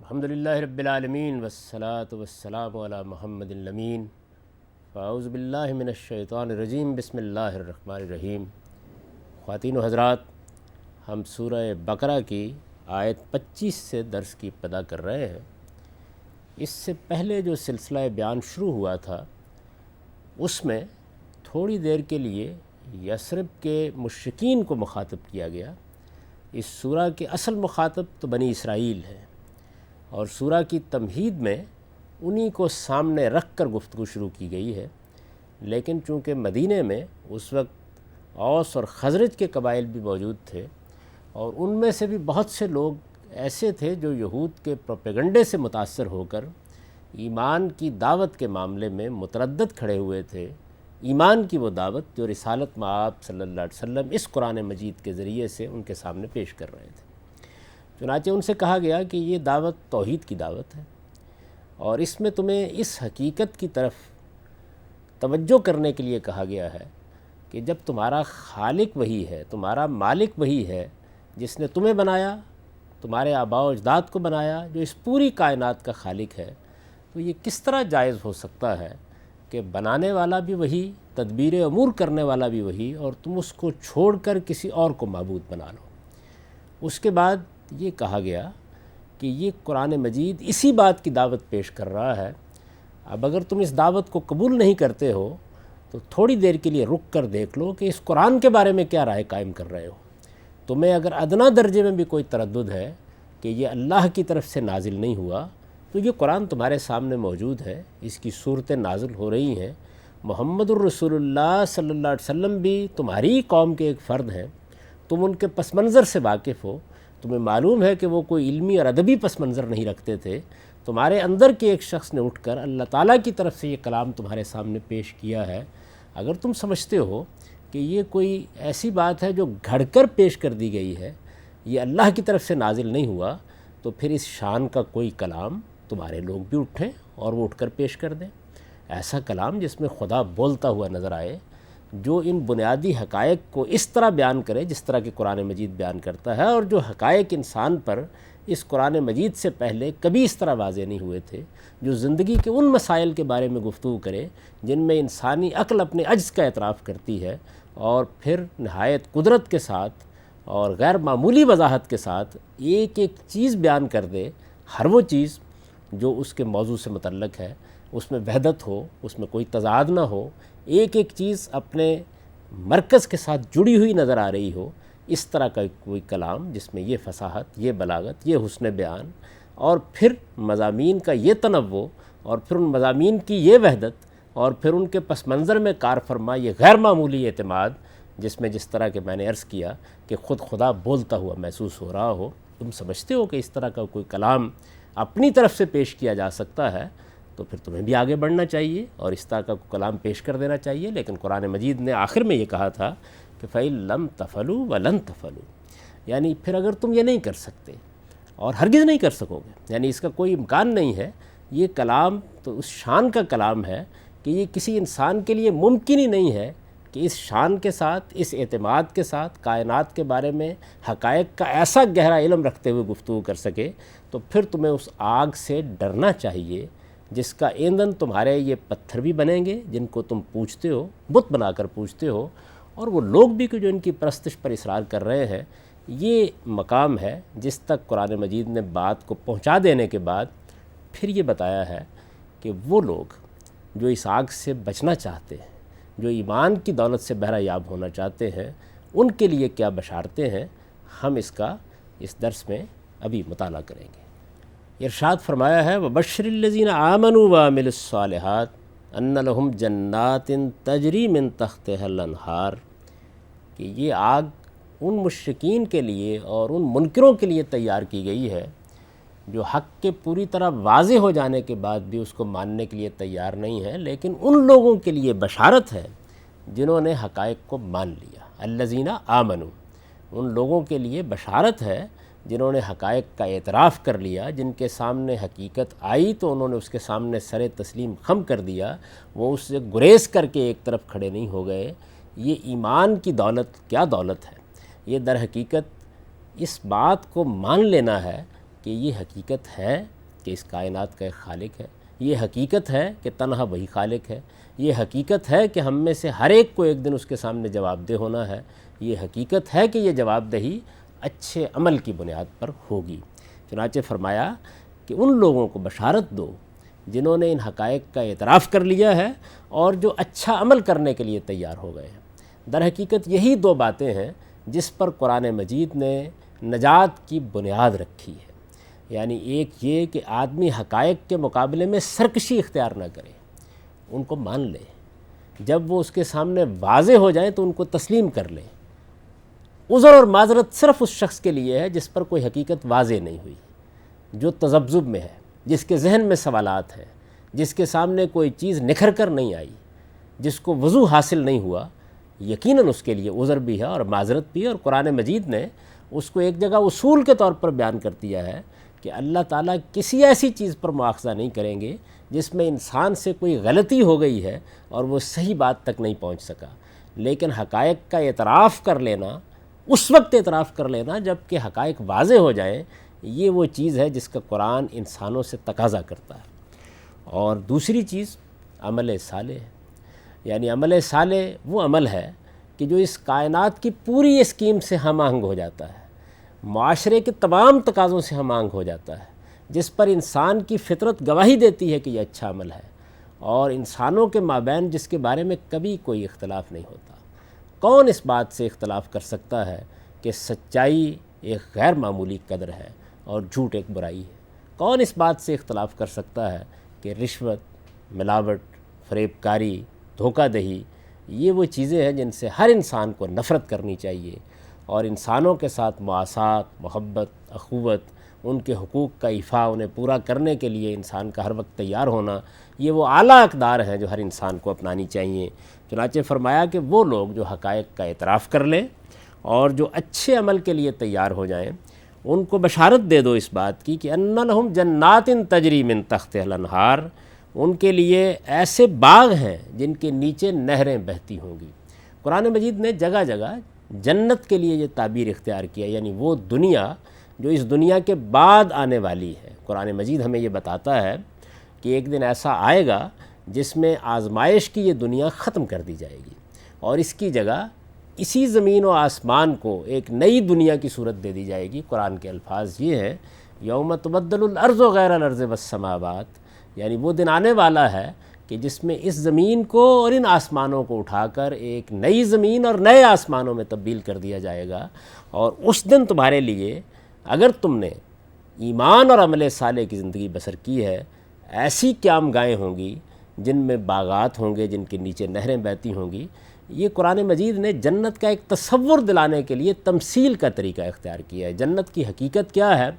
الحمدللہ رب العالمین والصلاة والسلام علی محمد الامین فاعوذ باللہ من الشیطان الرجیم بسم اللہ الرحمن الرحیم۔ خواتین و حضرات، ہم سورہ بقرہ کی آیت 25 سے درس کی ابتدا کر رہے ہیں۔ اس سے پہلے جو سلسلہ بیان شروع ہوا تھا اس میں تھوڑی دیر کے لیے یثرب کے مشرکین کو مخاطب کیا گیا۔ اس سورہ کے اصل مخاطب تو بنی اسرائیل ہیں، اور سورہ کی تمہید میں انہی کو سامنے رکھ کر گفتگو شروع کی گئی ہے، لیکن چونکہ مدینہ میں اس وقت اوس اور خزرج کے قبائل بھی موجود تھے، اور ان میں سے بھی بہت سے لوگ ایسے تھے جو یہود کے پروپیگنڈے سے متاثر ہو کر ایمان کی دعوت کے معاملے میں متردد کھڑے ہوئے تھے۔ ایمان کی وہ دعوت جو رسالت مآب صلی اللہ علیہ وسلم اس قرآن مجید کے ذریعے سے ان کے سامنے پیش کر رہے تھے۔ چنانچہ ان سے کہا گیا کہ یہ دعوت توحید کی دعوت ہے، اور اس میں تمہیں اس حقیقت کی طرف توجہ کرنے کے لیے کہا گیا ہے کہ جب تمہارا خالق وہی ہے، تمہارا مالک وہی ہے جس نے تمہیں بنایا، تمہارے آباء و اجداد کو بنایا، جو اس پوری کائنات کا خالق ہے، تو یہ کس طرح جائز ہو سکتا ہے کہ بنانے والا بھی وہی، تدبیر امور کرنے والا بھی وہی، اور تم اس کو چھوڑ کر کسی اور کو معبود بنا لو۔ اس کے بعد یہ کہا گیا کہ یہ قرآن مجید اسی بات کی دعوت پیش کر رہا ہے۔ اب اگر تم اس دعوت کو قبول نہیں کرتے ہو تو تھوڑی دیر کے لیے رک کر دیکھ لو کہ اس قرآن کے بارے میں کیا رائے قائم کر رہے ہو۔ تمہیں اگر ادنا درجے میں بھی کوئی تردد ہے کہ یہ اللہ کی طرف سے نازل نہیں ہوا، تو یہ قرآن تمہارے سامنے موجود ہے، اس کی صورتیں نازل ہو رہی ہیں۔ محمد الرسول اللہ صلی اللہ علیہ وسلم بھی تمہاری قوم کے ایک فرد ہیں، تم ان کے پس منظر سے واقف ہو، تمہیں معلوم ہے کہ وہ کوئی علمی اور ادبی پس منظر نہیں رکھتے تھے۔ تمہارے اندر کے ایک شخص نے اٹھ کر اللہ تعالیٰ کی طرف سے یہ کلام تمہارے سامنے پیش کیا ہے۔ اگر تم سمجھتے ہو کہ یہ کوئی ایسی بات ہے جو گھڑ کر پیش کر دی گئی ہے، یہ اللہ کی طرف سے نازل نہیں ہوا، تو پھر اس شان کا کوئی کلام تمہارے لوگ بھی اٹھیں اور وہ اٹھ کر پیش کر دیں۔ ایسا کلام جس میں خدا بولتا ہوا نظر آئے، جو ان بنیادی حقائق کو اس طرح بیان کرے جس طرح کہ قرآن مجید بیان کرتا ہے، اور جو حقائق انسان پر اس قرآن مجید سے پہلے کبھی اس طرح واضح نہیں ہوئے تھے، جو زندگی کے ان مسائل کے بارے میں گفتگو کرے جن میں انسانی عقل اپنے عجز کا اعتراف کرتی ہے، اور پھر نہایت قدرت کے ساتھ اور غیر معمولی وضاحت کے ساتھ ایک ایک چیز بیان کر دے، ہر وہ چیز جو اس کے موضوع سے متعلق ہے، اس میں وحدت ہو، اس میں کوئی تضاد نہ ہو، ایک ایک چیز اپنے مرکز کے ساتھ جڑی ہوئی نظر آ رہی ہو۔ اس طرح کا کوئی کلام جس میں یہ فصاحت، یہ بلاغت، یہ حسن بیان، اور پھر مضامین کا یہ تنوع، اور پھر ان مضامین کی یہ وحدت، اور پھر ان کے پس منظر میں کار فرما یہ غیر معمولی اعتماد، جس میں جس طرح کہ میں نے عرض کیا کہ خود خدا بولتا ہوا محسوس ہو رہا ہو۔ تم سمجھتے ہو کہ اس طرح کا کوئی کلام اپنی طرف سے پیش کیا جا سکتا ہے، تو پھر تمہیں بھی آگے بڑھنا چاہیے اور اس طرح کا کلام پیش کر دینا چاہیے۔ لیکن قرآن مجید نے آخر میں یہ کہا تھا کہ فَإِن لَمْ تَفْعَلُوا وَلَن تَفْعَلُوا، یعنی پھر اگر تم یہ نہیں کر سکتے اور ہرگز نہیں کر سکو گے، یعنی اس کا کوئی امکان نہیں ہے، یہ کلام تو اس شان کا کلام ہے کہ یہ کسی انسان کے لیے ممکن ہی نہیں ہے کہ اس شان کے ساتھ، اس اعتماد کے ساتھ کائنات کے بارے میں حقائق کا ایسا گہرا علم رکھتے ہوئے گفتگو کر سکے، تو پھر تمہیں اس آگ سے ڈرنا چاہیے جس کا ایندھن تمہارے یہ پتھر بھی بنیں گے جن کو تم پوجتے ہو، بت بنا کر پوجتے ہو، اور وہ لوگ بھی کہ جو ان کی پرستش پر اصرار کر رہے ہیں۔ یہ مقام ہے جس تک قرآن مجید نے بات کو پہنچا دینے کے بعد پھر یہ بتایا ہے کہ وہ لوگ جو اس آگ سے بچنا چاہتے ہیں، جو ایمان کی دولت سے بہرہ یاب ہونا چاہتے ہیں، ان کے لیے کیا بشارتیں ہیں، ہم اس کا اس درس میں ابھی مطالعہ کریں گے۔ ارشاد فرمایا ہے وَبَشِّرِ الَّذِينَ آمَنُوا وَعَمِلُوا الصَّالِحَاتِ أَنَّ لَهُمْ جَنَّاتٍ تَجْرِي مِن تَحْتِهَا الْأَنْهَارُ، کہ یہ آگ ان مشرکین کے لیے اور ان منکروں کے لیے تیار کی گئی ہے جو حق کے پوری طرح واضح ہو جانے کے بعد بھی اس کو ماننے کے لیے تیار نہیں ہے، لیکن ان لوگوں کے لیے بشارت ہے جنہوں نے حقائق کو مان لیا۔ الَّذِينَ آمَنُوا، ان لوگوں کے لیے بشارت ہے جنہوں نے حقائق کا اعتراف کر لیا، جن کے سامنے حقیقت آئی تو انہوں نے اس کے سامنے سر تسلیم خم کر دیا، وہ اس سے گریز کر کے ایک طرف کھڑے نہیں ہو گئے۔ یہ ایمان کی دولت کیا دولت ہے! یہ در حقیقت اس بات کو مان لینا ہے کہ یہ حقیقت ہے کہ اس کائنات کا ایک خالق ہے، یہ حقیقت ہے کہ تنہا وہی خالق ہے، یہ حقیقت ہے کہ ہم میں سے ہر ایک کو ایک دن اس کے سامنے جواب دہ ہونا ہے، یہ حقیقت ہے کہ یہ جواب دہی اچھے عمل کی بنیاد پر ہوگی۔ چنانچہ فرمایا کہ ان لوگوں کو بشارت دو جنہوں نے ان حقائق کا اعتراف کر لیا ہے اور جو اچھا عمل کرنے کے لیے تیار ہو گئے ہیں۔ در حقیقت یہی دو باتیں ہیں جس پر قرآن مجید نے نجات کی بنیاد رکھی ہے، یعنی ایک یہ کہ آدمی حقائق کے مقابلے میں سرکشی اختیار نہ کرے، ان کو مان لے، جب وہ اس کے سامنے واضح ہو جائیں تو ان کو تسلیم کر لے۔ عذر اور معذرت صرف اس شخص کے لیے ہے جس پر کوئی حقیقت واضح نہیں ہوئی، جو تذبذب میں ہے، جس کے ذہن میں سوالات ہیں، جس کے سامنے کوئی چیز نکھر کر نہیں آئی، جس کو وضوح حاصل نہیں ہوا، یقیناً اس کے لیے عذر بھی ہے اور معذرت بھی ہے۔ اور قرآن مجید نے اس کو ایک جگہ اصول کے طور پر بیان کر دیا ہے کہ اللہ تعالیٰ کسی ایسی چیز پر مواخذہ نہیں کریں گے جس میں انسان سے کوئی غلطی ہو گئی ہے اور وہ صحیح بات تک نہیں پہنچ سکا، لیکن حقائق کا اعتراف کر لینا، اس وقت اعتراف کر لینا جب کہ حقائق واضح ہو جائیں، یہ وہ چیز ہے جس کا قرآن انسانوں سے تقاضا کرتا ہے۔ اور دوسری چیز عمل صالح ہے، یعنی عمل صالح وہ عمل ہے کہ جو اس کائنات کی پوری اسکیم سے ہم آہنگ ہو جاتا ہے، معاشرے کے تمام تقاضوں سے ہم آہنگ ہو جاتا ہے، جس پر انسان کی فطرت گواہی دیتی ہے کہ یہ اچھا عمل ہے، اور انسانوں کے مابین جس کے بارے میں کبھی کوئی اختلاف نہیں ہوتا۔ کون اس بات سے اختلاف کر سکتا ہے کہ سچائی ایک غیر معمولی قدر ہے اور جھوٹ ایک برائی ہے؟ کون اس بات سے اختلاف کر سکتا ہے کہ رشوت، ملاوٹ، فریب کاری، دھوکہ دہی یہ وہ چیزیں ہیں جن سے ہر انسان کو نفرت کرنی چاہیے، اور انسانوں کے ساتھ مواسات، محبت، اخوت، ان کے حقوق کا ایفا، انہیں پورا کرنے کے لیے انسان کا ہر وقت تیار ہونا، یہ وہ اعلیٰ اقدار ہیں جو ہر انسان کو اپنانی چاہیے۔ چنانچہ فرمایا کہ وہ لوگ جو حقائق کا اعتراف کر لیں اور جو اچھے عمل کے لیے تیار ہو جائیں، ان کو بشارت دے دو اس بات کی کہ ان لہم جنات تجری من تحتہا الانہار، ان کے لیے ایسے باغ ہیں جن کے نیچے نہریں بہتی ہوں گی۔ قرآن مجید نے جگہ جگہ جنت کے لیے یہ تعبیر اختیار کیا، یعنی وہ دنیا جو اس دنیا کے بعد آنے والی ہے۔ قرآن مجید ہمیں یہ بتاتا ہے کہ ایک دن ایسا آئے گا جس میں آزمائش کی یہ دنیا ختم کر دی جائے گی، اور اس کی جگہ اسی زمین و آسمان کو ایک نئی دنیا کی صورت دے دی جائے گی۔ قرآن کے الفاظ یہ ہیں یوم تبدل الارض غیر الارض والسماوات، یعنی وہ دن آنے والا ہے کہ جس میں اس زمین کو اور ان آسمانوں کو اٹھا کر ایک نئی زمین اور نئے آسمانوں میں تبدیل کر دیا جائے گا، اور اس دن تمہارے لیے اگر تم نے ایمان اور عمل صالح کی زندگی بسر کی ہے، ایسی قیام گاہیں ہوں گی جن میں باغات ہوں گے، جن کے نیچے نہریں بہتی ہوں گی۔ یہ قرآن مجید نے جنت کا ایک تصور دلانے کے لیے تمثیل کا طریقہ اختیار کیا ہے۔ جنت کی حقیقت کیا ہے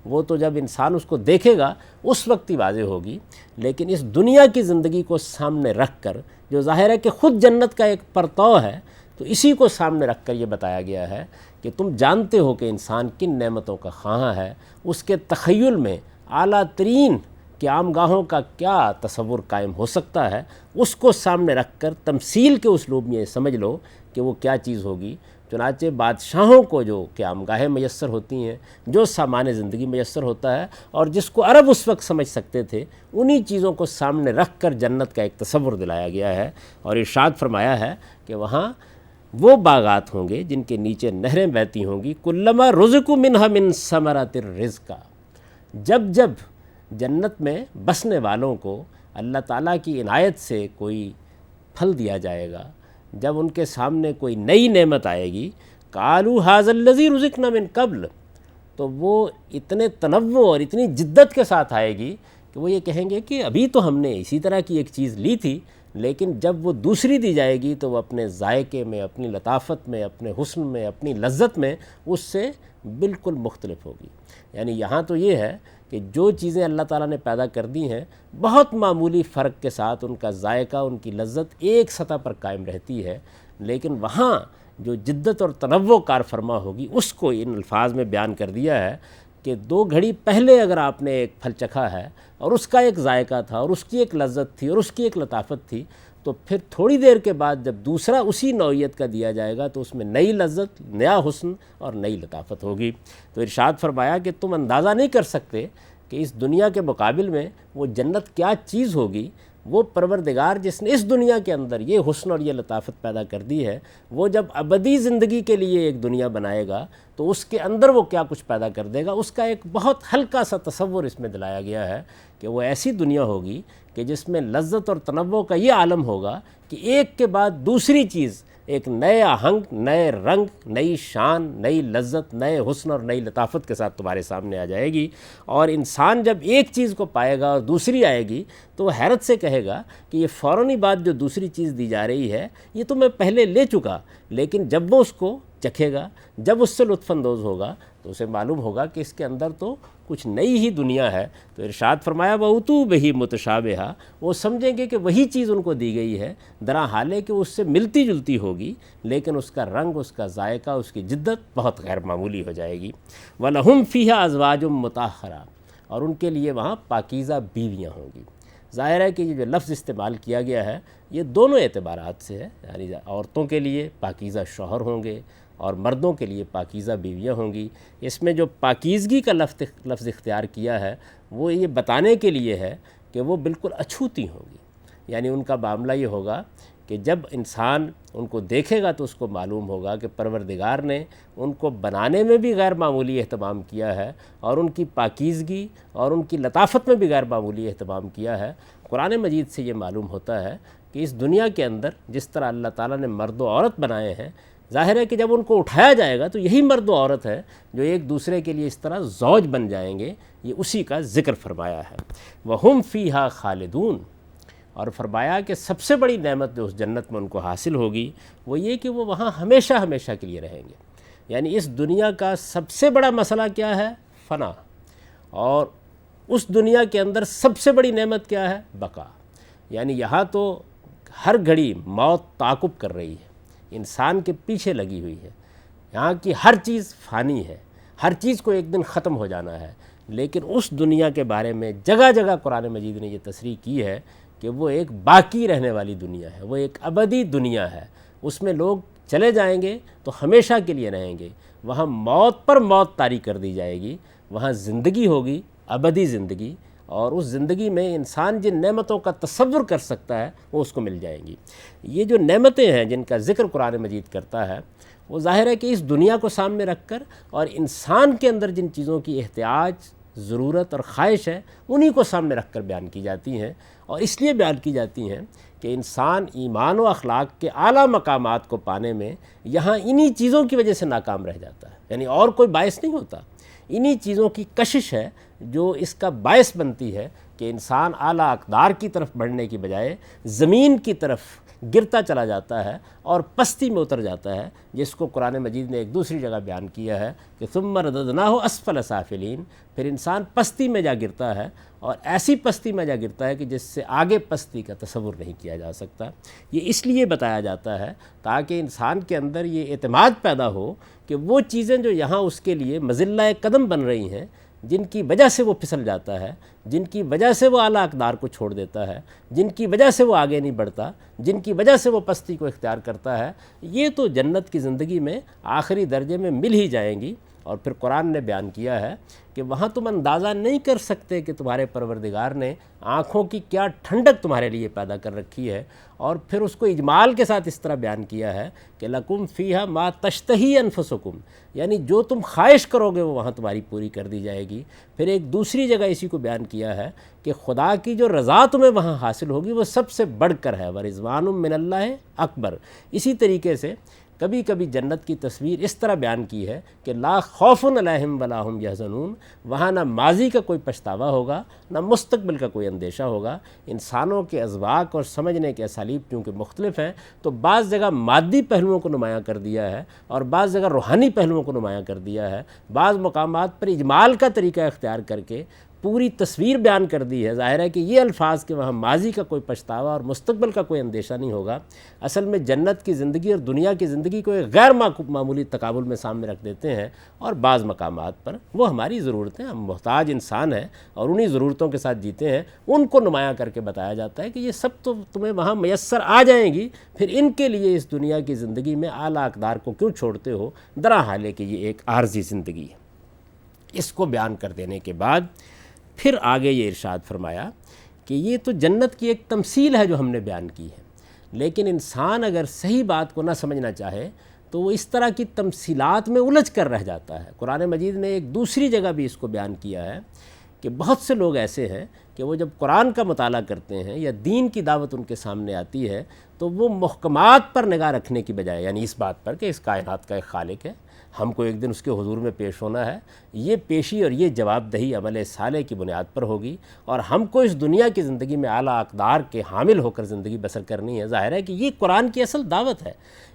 وہ تو جب انسان اس کو دیکھے گا اس وقت ہی واضح ہوگی، لیکن اس دنیا کی زندگی کو سامنے رکھ کر، جو ظاہر ہے کہ خود جنت کا ایک پرتو ہے، تو اسی کو سامنے رکھ کر یہ بتایا گیا ہے کہ تم جانتے ہو کہ انسان کن نعمتوں کا خواہاں ہے، اس کے تخیل میں اعلیٰ ترین قیام گاہوں کا کیا تصور قائم ہو سکتا ہے، اس کو سامنے رکھ کر تمثیل کے اسلوب میں سمجھ لو کہ وہ کیا چیز ہوگی۔ چنانچہ بادشاہوں کو جو قیام گاہیں میسر ہوتی ہیں، جو سامان زندگی میسر ہوتا ہے، اور جس کو عرب اس وقت سمجھ سکتے تھے، انہی چیزوں کو سامنے رکھ کر جنت کا ایک تصور دلایا گیا ہے، اور ارشاد فرمایا ہے کہ وہاں وہ باغات ہوں گے جن کے نیچے نہریں بہتی ہوں گی، کلما رزقوا منہا من ثمرات الرزق، جب جب جنت میں بسنے والوں کو اللہ تعالیٰ کی عنایت سے کوئی پھل دیا جائے گا، جب ان کے سامنے کوئی نئی نعمت آئے گی، قالوا ھذا الذی رزقنا من قبل، تو وہ اتنے تنوع اور اتنی جدت کے ساتھ آئے گی کہ وہ یہ کہیں گے کہ ابھی تو ہم نے اسی طرح کی ایک چیز لی تھی، لیکن جب وہ دوسری دی جائے گی تو وہ اپنے ذائقے میں، اپنی لطافت میں، اپنے حسن میں، اپنی لذت میں اس سے بالکل مختلف ہوگی۔ یعنی یہاں تو یہ ہے کہ جو چیزیں اللہ تعالیٰ نے پیدا کر دی ہیں، بہت معمولی فرق کے ساتھ ان کا ذائقہ، ان کی لذت ایک سطح پر قائم رہتی ہے، لیکن وہاں جو جدت اور تنوع کار فرما ہوگی اس کو ان الفاظ میں بیان کر دیا ہے کہ 2 گھڑی پہلے اگر آپ نے ایک پھل چکھا ہے اور اس کا ایک ذائقہ تھا اور اس کی ایک لذت تھی اور اس کی ایک لطافت تھی، تو پھر تھوڑی دیر کے بعد جب دوسرا اسی نوعیت کا دیا جائے گا تو اس میں نئی لذت، نیا حسن اور نئی لطافت ہوگی۔ تو ارشاد فرمایا کہ تم اندازہ نہیں کر سکتے کہ اس دنیا کے مقابل میں وہ جنت کیا چیز ہوگی، وہ پروردگار جس نے اس دنیا کے اندر یہ حسن اور یہ لطافت پیدا کر دی ہے، وہ جب ابدی زندگی کے لیے ایک دنیا بنائے گا تو اس کے اندر وہ کیا کچھ پیدا کر دے گا، اس کا ایک بہت ہلکا سا تصور اس میں دلایا گیا ہے کہ وہ ایسی دنیا ہوگی کہ جس میں لذت اور تنوع کا یہ عالم ہوگا کہ ایک کے بعد دوسری چیز ایک نئے آہنگ، نئے رنگ، نئی شان، نئی لذت، نئے حسن اور نئی لطافت کے ساتھ تمہارے سامنے آ جائے گی۔ اور انسان جب ایک چیز کو پائے گا اور دوسری آئے گی تو وہ حیرت سے کہے گا کہ یہ فوراً بات جو دوسری چیز دی جا رہی ہے یہ تو میں پہلے لے چکا، لیکن جب وہ اس کو چکھے گا، جب اس سے لطف اندوز ہوگا تو اسے معلوم ہوگا کہ اس کے اندر تو کچھ نئی ہی دنیا ہے۔ تو ارشاد فرمایا وَأُوتُوا بِهِ مُتَشَابِهًا، وہ سمجھیں گے کہ وہی چیز ان کو دی گئی ہے، درا حالے کہ اس سے ملتی جلتی ہوگی، لیکن اس کا رنگ، اس کا ذائقہ، اس کی جدت بہت غیر معمولی ہو جائے گی۔ وَلَهُمْ فِيهَا أَزْوَاجٌ مُطَهَّرَةٌ، اور ان کے لیے وہاں پاکیزہ بیویاں ہوں گی۔ ظاہر ہے کہ یہ جو لفظ استعمال کیا گیا ہے یہ دونوں اعتبارات سے ہے، یعنی عورتوں کے لیے پاکیزہ شوہر ہوں گے اور مردوں کے لیے پاکیزہ بیویاں ہوں گی۔ اس میں جو پاکیزگی کا لفظ اختیار کیا ہے وہ یہ بتانے کے لیے ہے کہ وہ بالکل اچھوتی ہوں گی، یعنی ان کا معاملہ یہ ہوگا کہ جب انسان ان کو دیکھے گا تو اس کو معلوم ہوگا کہ پروردگار نے ان کو بنانے میں بھی غیر معمولی اہتمام کیا ہے اور ان کی پاکیزگی اور ان کی لطافت میں بھی غیر معمولی اہتمام کیا ہے۔ قرآن مجید سے یہ معلوم ہوتا ہے کہ اس دنیا کے اندر جس طرح اللہ تعالیٰ نے مرد و عورت بنائے ہیں، ظاہر ہے کہ جب ان کو اٹھایا جائے گا تو یہی مرد و عورت ہے جو ایک دوسرے کے لیے اس طرح زوج بن جائیں گے، یہ اسی کا ذکر فرمایا ہے۔ وَهُمْ فِيهَا خَالِدُونَ، اور فرمایا کہ سب سے بڑی نعمت جو اس جنت میں ان کو حاصل ہوگی وہ یہ کہ وہ وہاں ہمیشہ ہمیشہ کے لیے رہیں گے۔ یعنی اس دنیا کا سب سے بڑا مسئلہ کیا ہے؟ فنا، اور اس دنیا کے اندر سب سے بڑی نعمت کیا ہے؟ بقا۔ یعنی یہاں تو ہر گھڑی موت تعاقب کر رہی ہے، انسان کے پیچھے لگی ہوئی ہے، یہاں کی ہر چیز فانی ہے، ہر چیز کو ایک دن ختم ہو جانا ہے، لیکن اس دنیا کے بارے میں جگہ جگہ قرآن مجید نے یہ تصریح کی ہے کہ وہ ایک باقی رہنے والی دنیا ہے، وہ ایک ابدی دنیا ہے، اس میں لوگ چلے جائیں گے تو ہمیشہ کے لیے رہیں گے، وہاں موت پر موت طاری کر دی جائے گی، وہاں زندگی ہوگی، ابدی زندگی، اور اس زندگی میں انسان جن نعمتوں کا تصور کر سکتا ہے وہ اس کو مل جائیں گی۔ یہ جو نعمتیں ہیں جن کا ذکر قرآن مجید کرتا ہے وہ ظاہر ہے کہ اس دنیا کو سامنے رکھ کر اور انسان کے اندر جن چیزوں کی احتیاج، ضرورت اور خواہش ہے انہی کو سامنے رکھ کر بیان کی جاتی ہیں، اور اس لیے بیان کی جاتی ہیں کہ انسان ایمان و اخلاق کے اعلیٰ مقامات کو پانے میں یہاں انہی چیزوں کی وجہ سے ناکام رہ جاتا ہے، یعنی اور کوئی باعث نہیں ہوتا، انہی چیزوں کی کشش ہے جو اس کا باعث بنتی ہے کہ انسان اعلیٰ اقدار کی طرف بڑھنے کی بجائے زمین کی طرف گرتا چلا جاتا ہے اور پستی میں اتر جاتا ہے، جس کو قرآن مجید نے ایک دوسری جگہ بیان کیا ہے کہ ثم رددناہ اسفل سافلین، پھر انسان پستی میں جا گرتا ہے، اور ایسی پستی میں جا گرتا ہے کہ جس سے آگے پستی کا تصور نہیں کیا جا سکتا۔ یہ اس لیے بتایا جاتا ہے تاکہ انسان کے اندر یہ اعتماد پیدا ہو کہ وہ چیزیں جو یہاں اس کے لیے مذلہ قدم بن رہی ہیں، جن کی وجہ سے وہ پھسل جاتا ہے، جن کی وجہ سے وہ اعلیٰ اقدار کو چھوڑ دیتا ہے، جن کی وجہ سے وہ آگے نہیں بڑھتا، جن کی وجہ سے وہ پستی کو اختیار کرتا ہے، یہ تو جنت کی زندگی میں آخری درجے میں مل ہی جائیں گی۔ اور پھر قرآن نے بیان کیا ہے کہ وہاں تم اندازہ نہیں کر سکتے کہ تمہارے پروردگار نے آنکھوں کی کیا ٹھنڈک تمہارے لیے پیدا کر رکھی ہے، اور پھر اس کو اجمال کے ساتھ اس طرح بیان کیا ہے کہ لکم فیہا ما تشتہی انفسکم، یعنی جو تم خواہش کرو گے وہ وہاں تمہاری پوری کر دی جائے گی۔ پھر ایک دوسری جگہ اسی کو بیان کیا ہے کہ خدا کی جو رضا تمہیں وہاں حاصل ہوگی وہ سب سے بڑھ کر ہے، ورضوان من اللہ اکبر۔ اسی طریقے سے کبھی کبھی جنت کی تصویر اس طرح بیان کی ہے کہ لا خوف علیہم ولا ہم یحزنون، وہاں نہ ماضی کا کوئی پچھتاوا ہوگا، نہ مستقبل کا کوئی اندیشہ ہوگا۔ انسانوں کے اذواق اور سمجھنے کے اسالیب کیونکہ مختلف ہیں تو بعض جگہ مادی پہلوؤں کو نمایاں کر دیا ہے اور بعض جگہ روحانی پہلوؤں کو نمایاں کر دیا ہے، بعض مقامات پر اجمال کا طریقہ اختیار کر کے پوری تصویر بیان کر دی ہے۔ ظاہر ہے کہ یہ الفاظ کہ وہاں ماضی کا کوئی پچھتاوا اور مستقبل کا کوئی اندیشہ نہیں ہوگا، اصل میں جنت کی زندگی اور دنیا کی زندگی کو ایک غیر معمولی تقابل میں سامنے رکھ دیتے ہیں، اور بعض مقامات پر وہ ہماری ضرورتیں، ہم محتاج انسان ہیں اور انہی ضرورتوں کے ساتھ جیتے ہیں، ان کو نمایاں کر کے بتایا جاتا ہے کہ یہ سب تو تمہیں وہاں میسر آ جائیں گی، پھر ان کے لیے اس دنیا کی زندگی میں اعلیٰ اقدار کو کیوں چھوڑتے ہو، درا حال ہے کہ یہ ایک عارضی زندگی ہے۔ اس کو بیان کر دینے کے بعد پھر آگے یہ ارشاد فرمایا کہ یہ تو جنت کی ایک تمثیل ہے جو ہم نے بیان کی ہے، لیکن انسان اگر صحیح بات کو نہ سمجھنا چاہے تو وہ اس طرح کی تمثیلات میں الجھ کر رہ جاتا ہے۔ قرآن مجید نے ایک دوسری جگہ بھی اس کو بیان کیا ہے کہ بہت سے لوگ ایسے ہیں کہ وہ جب قرآن کا مطالعہ کرتے ہیں یا دین کی دعوت ان کے سامنے آتی ہے تو وہ محکمات پر نگاہ رکھنے کی بجائے، یعنی اس بات پر کہ اس کائنات کا ایک خالق ہے، ہم کو ایک دن اس کے حضور میں پیش ہونا ہے، یہ پیشی اور یہ جواب دہی عمل صالح کی بنیاد پر ہوگی، اور ہم کو اس دنیا کی زندگی میں اعلیٰ اقدار کے حامل ہو کر زندگی بسر کرنی ہے۔ ظاہر ہے کہ یہ قرآن کی اصل دعوت ہے،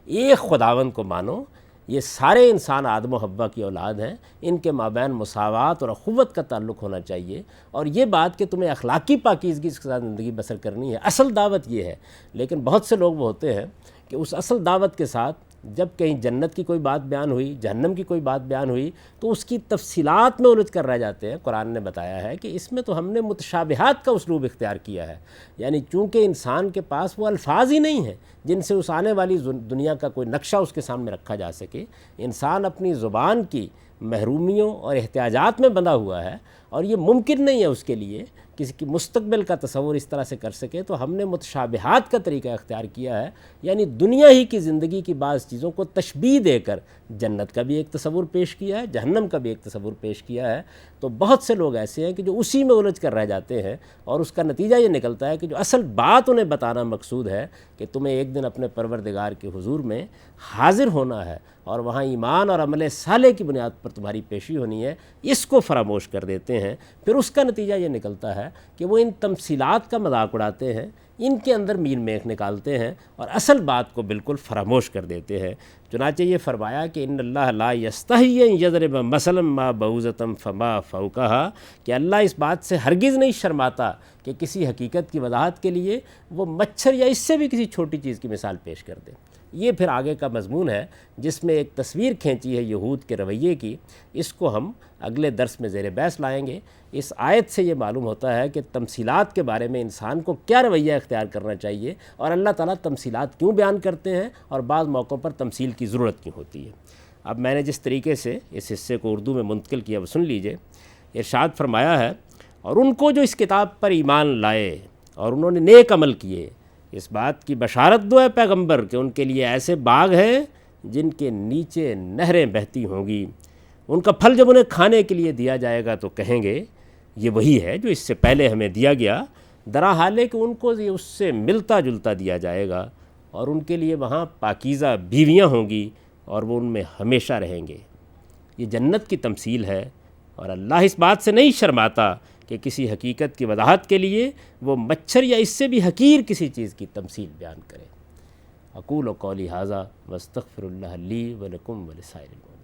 ایک خداوند کو مانو، یہ سارے انسان آدم و حوا کی اولاد ہیں، ان کے مابین مساوات اور اخوت کا تعلق ہونا چاہیے، اور یہ بات کہ تمہیں اخلاقی پاکیزگی کے ساتھ زندگی بسر کرنی ہے، اصل دعوت یہ ہے۔ لیکن بہت سے لوگ وہ ہوتے ہیں کہ اس اصل دعوت کے ساتھ جب کہیں جنت کی کوئی بات بیان ہوئی، جہنم کی کوئی بات بیان ہوئی تو اس کی تفصیلات میں الجھ کر رہ جاتے ہیں۔ قرآن نے بتایا ہے کہ اس میں تو ہم نے متشابہات کا اسلوب اختیار کیا ہے، یعنی چونکہ انسان کے پاس وہ الفاظ ہی نہیں ہیں جن سے اس آنے والی دنیا کا کوئی نقشہ اس کے سامنے رکھا جا سکے، انسان اپنی زبان کی محرومیوں اور احتیاجات میں بندھا ہوا ہے، اور یہ ممکن نہیں ہے اس کے لیے کسی کی مستقبل کا تصور اس طرح سے کر سکے۔ تو ہم نے متشابہات کا طریقہ اختیار کیا ہے، یعنی دنیا ہی کی زندگی کی بعض چیزوں کو تشبیہ دے کر جنت کا بھی ایک تصور پیش کیا ہے، جہنم کا بھی ایک تصور پیش کیا ہے۔ تو بہت سے لوگ ایسے ہیں کہ جو اسی میں الجھ کر رہ جاتے ہیں، اور اس کا نتیجہ یہ نکلتا ہے کہ جو اصل بات انہیں بتانا مقصود ہے کہ تمہیں ایک دن اپنے پروردگار کے حضور میں حاضر ہونا ہے اور وہاں ایمان اور عمل صالح کی بنیاد پر تمہاری پیشی ہونی ہے، اس کو فراموش کر دیتے ہیں۔ پھر اس کا نتیجہ یہ نکلتا ہے کہ وہ ان تمثیلات کا مذاق اڑاتے ہیں، ان کے اندر مین میخ نکالتے ہیں اور اصل بات کو بالکل فراموش کر دیتے ہیں۔ چنانچہ یہ فرمایا کہ ان اللہ لا یستحی ان یضرب مثلا ما بعوضۃ فما فوقہا، کہ اللہ اس بات سے ہرگز نہیں شرماتا کہ کسی حقیقت کی وضاحت کے لیے وہ مچھر یا اس سے بھی کسی چھوٹی چیز کی مثال پیش کر دے۔ یہ پھر آگے کا مضمون ہے جس میں ایک تصویر کھینچی ہے یہود کے رویے کی، اس کو ہم اگلے درس میں زیر بحث لائیں گے۔ اس آیت سے یہ معلوم ہوتا ہے کہ تمثیلات کے بارے میں انسان کو کیا رویہ اختیار کرنا چاہیے، اور اللہ تعالیٰ تمثیلات کیوں بیان کرتے ہیں اور بعض موقعوں پر تمثیل کی ضرورت کیوں ہوتی ہے۔ اب میں نے جس طریقے سے اس حصے کو اردو میں منتقل کیا وہ سن لیجئے۔ ارشاد فرمایا ہے، اور ان کو جو اس کتاب پر ایمان لائے اور انہوں نے نیک عمل کیے، اس بات کی بشارت دو اے پیغمبر کہ ان کے لیے ایسے باغ ہیں جن کے نیچے نہریں بہتی ہوں گی، ان کا پھل جب انہیں کھانے کے لیے دیا جائے گا تو کہیں گے یہ وہی ہے جو اس سے پہلے ہمیں دیا گیا، درا حال ہے کہ ان کو یہ اس سے ملتا جلتا دیا جائے گا، اور ان کے لیے وہاں پاکیزہ بیویاں ہوں گی اور وہ ان میں ہمیشہ رہیں گے۔ یہ جنت کی تمثیل ہے، اور اللہ اس بات سے نہیں شرماتا کہ کسی حقیقت کی وضاحت کے لیے وہ مچھر یا اس سے بھی حقیر کسی چیز کی تمثیل بیان کرے۔ اقول قولی ھذا واستغفر اللہ لی ولکم ولسائر المؤمنین۔